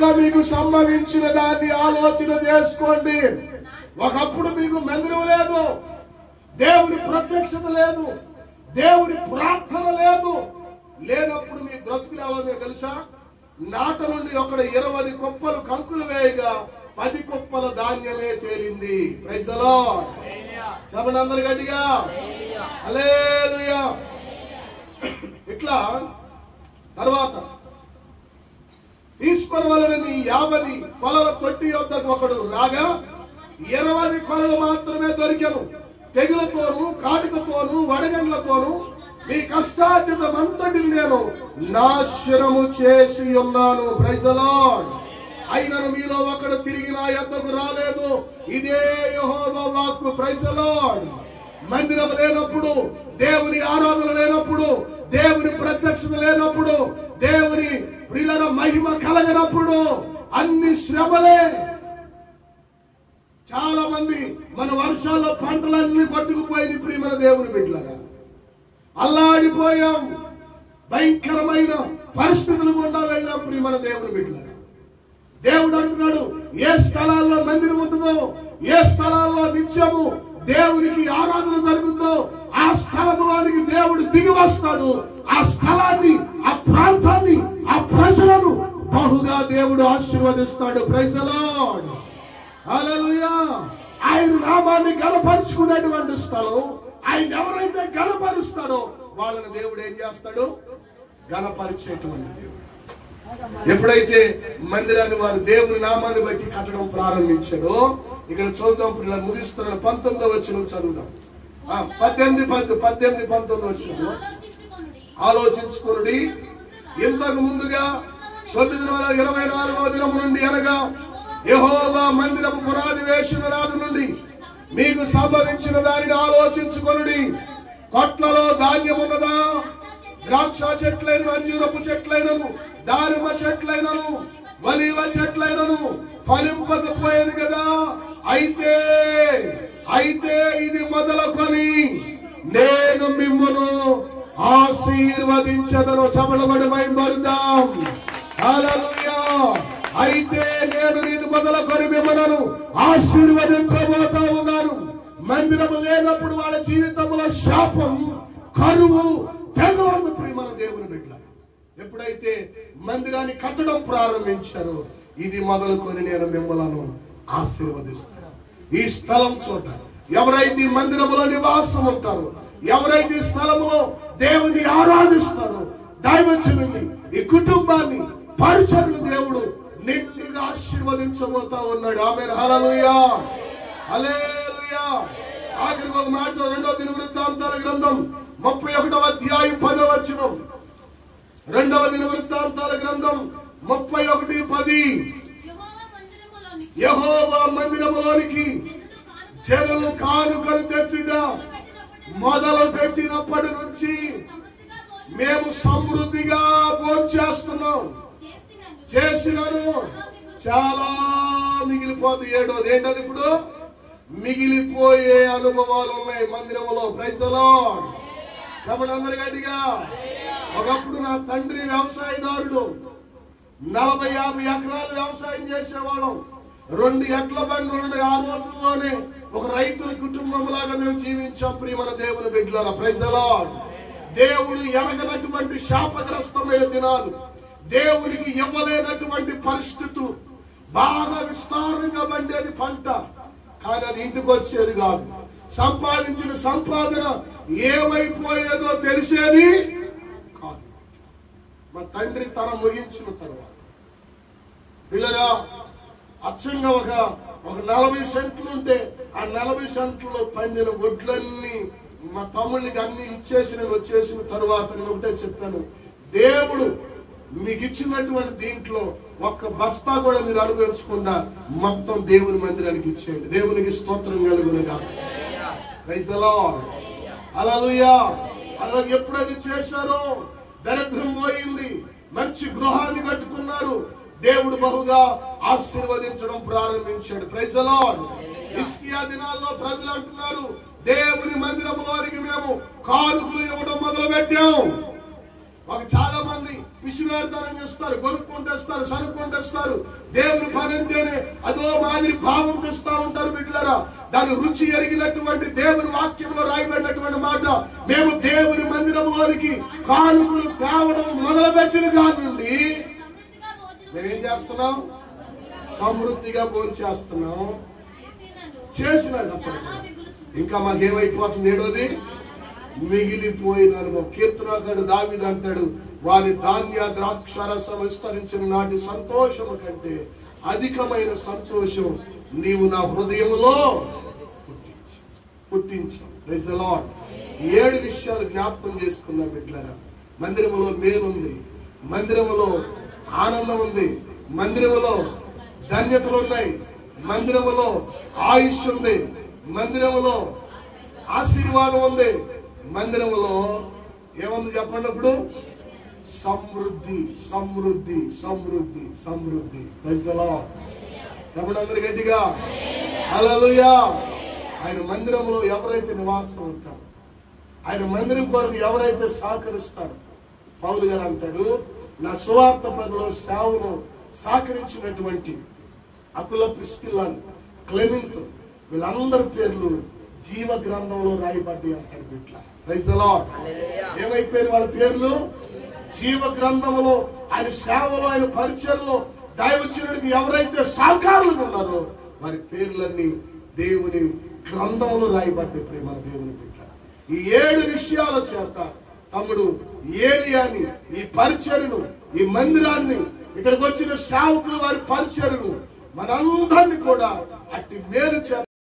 ఇట్లా మీకు సంభవించిన దాన్ని ఆలోచన చేసుకోండి. ఒకప్పుడు మీకు మందిరం లేదు, దేవుని ప్రత్యక్షత లేదు, దేవుని ప్రార్థన లేదు. లేనప్పుడు మీ బ్రతుకులు ఎవరో తెలుసా? నాట నుండి ఒకడు 20 కుప్పలు కంకులు వేయగా 10 కుప్పల ధాన్యమే తేలింది. Praise the Lord. చెప్పండి అందరు గట్టిగా హల్లెలూయా. ఇట్లా తర్వాత తీసుకొని వాళ్ళని 50 కొలల తొట్టి యొద్దకు ఒకడు రాగా 20 కొలలు మాత్రమే దొరికెను. తెగులతోను కాటికతోను వడగండ్లతోను మీ కష్టార్జితమంతటిని నేను నాశనము చేసి ఉన్నాను. Praise the Lord. అయినను మీలో ఒకడు తిరిగి నా యొద్దకు రాలేదు. ఇదే యెహోవా వాక్కు. Praise the Lord. మందిరం లేనప్పుడు, దేవుని ఆరాధన లేనప్పుడు, దేవుని ప్రత్యక్షత లేనప్పుడు, దేవుని ప్రియుల మహిమ కలగనప్పుడు అన్ని శ్రమలే. చాలా మంది మన వర్షాల్లో పంటలన్నీ కొట్టుకుపోయింది. ప్రియమైన దేవుని బిడ్డలారా, అల్లాడిపోయాం. భయంకరమైన పరిస్థితులు గుండా వెళ్ళాం. ప్రియమైన దేవుని బిడ్డలారా, దేవుడు అంటున్నాడు, ఏ స్థలాల్లో మందిరం ఉంటుందో, ఏ స్థలాల్లో నిత్యము దేవునికి ఆరాధన జరుగుతుందో ఆ స్థలంలోనికి దేవుడు దిగి వస్తాడు. ఆ స్థలాన్ని, ఆ ప్రాంతాన్ని, ఆ ప్రజలను బహుగా దేవుడు ఆశీర్వదిస్తాడు. Praise the Lord. హల్లెలూయా. ఆయన నామాన్ని గణపరుచుకునేటువంటి స్థలం, ఆయన ఎవరైతే గణపరుస్తాడో వాళ్ళని దేవుడు ఏం చేస్తాడు? గణపరిచేటువంటి దేవుడు. ఎప్పుడైతే మందిరాన్ని వారు దేవుని నామాన్ని బట్టి కట్టడం ప్రారంభించాడో, ఇక్కడ చూద్దాం పిల్లలు, ముగిస్తున్నాడు. 19వ వచనం చదువుదాం. 18, 19 వచనం. ఆలోచించుకొనుడి, ఇంతకు ముందుగా 924వ దినము నుండి అనగా యెహోవా మందిరపు పునాది వేసిన నాటి నుండి మీకు సంభవించిన దానిని ఆలోచించుకొనుడి. కొట్లలో ధాన్యం ఉన్నదా? ద్రాక్ష చెట్లైనను, అంజూరపు చెట్లైనను, దానిమ్మ చెట్లైనను, ఒలీవ చెట్లైనను ఫలింపకపోయేది కదా. అయితే ఇది మొదలుకొని నేను మిమ్మును ఆశీర్వదించదను. చపలబడి మైంబరుద్దాం. హల్లెలూయా. అయితే నేను ఇది మొదలుకొని మిమ్మలను ఆశీర్వదించబోతా ఉన్నాను. మందిరము లేనప్పుడు వాళ్ళ జీవితంలో శాపం, కరువు, తెగులు. ప్రియమైన దేవుని బిడ్డలారా, ఎప్పుడైతే మందిరాన్ని కట్టడం ప్రారంభించారో ఇది మొదలుకొని నేను మిమ్మలను ఆశీర్వదిస్తాను. ఈ స్థలం చోట ఎవరైతే మందిరంలో నివాసం ఉంటారో, ఎవరైతే స్థలంలో దేవుని ఆరాధిస్తారో, దైవజనుని, ఈ కుటుంబాన్ని, పరిచర్లు దేవుడు నిండుగా ఆశీర్వదించబోతా ఉన్నాడు. ఆమేన్. హల్లెలూయా. హల్లెలూయా. ఆఖరికి ఒక మాట, 2వ దినవృత్తాంతాల గ్రంథం 31వ అధ్యాయం 10వ వచనం. 2వ దినవృత్తాంతాల గ్రంథం 31:10. యెహోవా మందిరములోనికి జనులు కానుకలు తెచ్చుట మొదలు పెట్టినప్పటి నుంచి మేము సమృద్ధిగా భోంచేస్తున్నాం. చేసినను చాలా మిగిలిపోతుంది. 7వది ఏంటది? ఇప్పుడు మిగిలిపోయే అనుభవాలు ఉన్నాయి మందిరంలో. Praise the Lord. చెప్పండి అందరు గట్టిగా. ఒకప్పుడు నా తండ్రి వ్యవసాయదారుడు. 40-50 ఎకరాలు వ్యవసాయం చేసేవాళ్ళం. 2 ఎడ్ల బండ్లు ఆ రోజుల్లోనే ఒక రైతుల కుటుంబంలాగా మేము జీవించాం. ప్రియమైన దేవుని బిడ్డలారా, ప్రైజ్ ది లార్డ్. దేవుడు ఎరగనటువంటి శాపగ్రస్తమైన దినాలు, దేవునికి ఇవ్వలేనటువంటి పరిస్థితులు, బాగా విస్తారంగా పండేది పంట, కానీ అది ఇంటికి వచ్చేది కాదు. సంపాదించిన సంపాదన ఏమైపోయేదో తెలిసేది కాదు. మా తండ్రి తరం ముగించిన తర్వాత పిల్లరా, అచ్చంగా ఒక 40 సెంట్లు ఉంటే ఆ 40 సెంట్లలో పండిన వడ్లన్నీ మా తమ్ముళ్ళకి అన్ని ఇచ్చేసి నేను వచ్చేసిన తర్వాత నేను ఒకటే చెప్పాను, దేవుడు మీకు ఇచ్చినటువంటి దీంట్లో ఒక్క బస్తా కూడా మీరు అనుభవించకుండా మొత్తం దేవుని మందిరానికి ఇచ్చేయండి. దేవునికి స్తోత్రం కలుగునుగా. Praise the Lord. హల్లెలూయా. అలా ఎప్పుడైతే చేశారో దరిద్రం పోయింది, మంచి గృహాన్ని కట్టుకున్నారు, దేవుడు బహుగా ఆశీర్వదించడం ప్రారంభించాడు. Praise the Lord. హిజ్కియా దినాల్లో ప్రజలు అంటున్నారు, దేవుని మందిరంలోనికి మేము కానుకలు ఇవ్వడం మొదలు పెట్టాం. ఒక చాలా మంది పిసినారితనం చేస్తారు, కొనుక్కుంటేస్తారు, సనుక్కుంటేస్తారు. దేవుని పని అంటేనే అదో మాదిరి భావం తెస్తా ఉంటారు బిడ్డలారా. దాని రుచి ఎరిగినటువంటి దేవుని వాక్యంలో రాయబడినటువంటి మాట, మేము దేవుని మందిరంలోనికి కానుకలు తేవడం మొదలుపెట్టిన దాని నుండి మేమేం చేస్తున్నాం? సమృద్ధిగా భోంచేస్తున్నాం. చేసినప్పుడు ఇంకా మాకేమైపోతుంది? ఏడోది మిగిలిపోయిన అనుభవం. కీర్తనకారుడు దావీదు అంటాడు, వారి ధాన్య ద్రాక్షారసం విస్తరించిన నాటి సంతోషము కంటే అధికమైన సంతోషం నీవు నా హృదయంలో పుట్టించావు. Praise the lord. 7 విషయాలు జ్ఞాపకం చేసుకున్నాం బిడ్డలారా. మందిరములో మేలుంది, మందిరములో ఆనందం ఉంది, మందిరములో ధన్యతలు ఉన్నాయి, మందిరములో ఆయుష్ ఉంది, మందిరములో ఆశీర్వాదం ఉంది, మందిరములో ఏముంది చెప్పండి అప్పుడు? సమృద్ధి, సమృద్ధి, సమృద్ధి, సమృద్ధి. Praise the Lord. చెప్పండి అందరు గట్టిగా హల్లెలూయా. ఆయన మందిరంలో ఎవరైతే నివాసం ఉంటారో, ఆయన మందిరం కొరకు ఎవరైతే సహకరిస్తారో, పౌలు గారు అంటాడు, నా సువార్త పనిలో సేవను సహకరించినటువంటి అకుల, ప్రిస్కిల్లాను, క్లెమింత్ వీళ్ళందరి పేర్లు జీవ గ్రంథంలో రాయబడ్డాయి అంటాడు బిడ్డ. Praise the lord. ఏమైపోయిన వాళ్ళ పేర్లు? జీవ గ్రంథంలో. ఆయన సేవలో, ఆయన పరిచయంలో దైవజనుడికి ఎవరైతే సహకారులు ఉన్నారో వారి పేర్లన్నీ దేవుని గ్రంథంలో రాయబడ్డాయి. ప్రేమ దేవుని బిడ్డ. ఈ 7 విషయాల చేత తమ్ముడు ఏలియాని, ఈ పరిచర్ను, ఈ మందిరాన్ని, ఇక్కడికి వచ్చిన సేవకులు వారి పరిచర్ను, మనందరినీ కూడా అట్టి మేలు చేత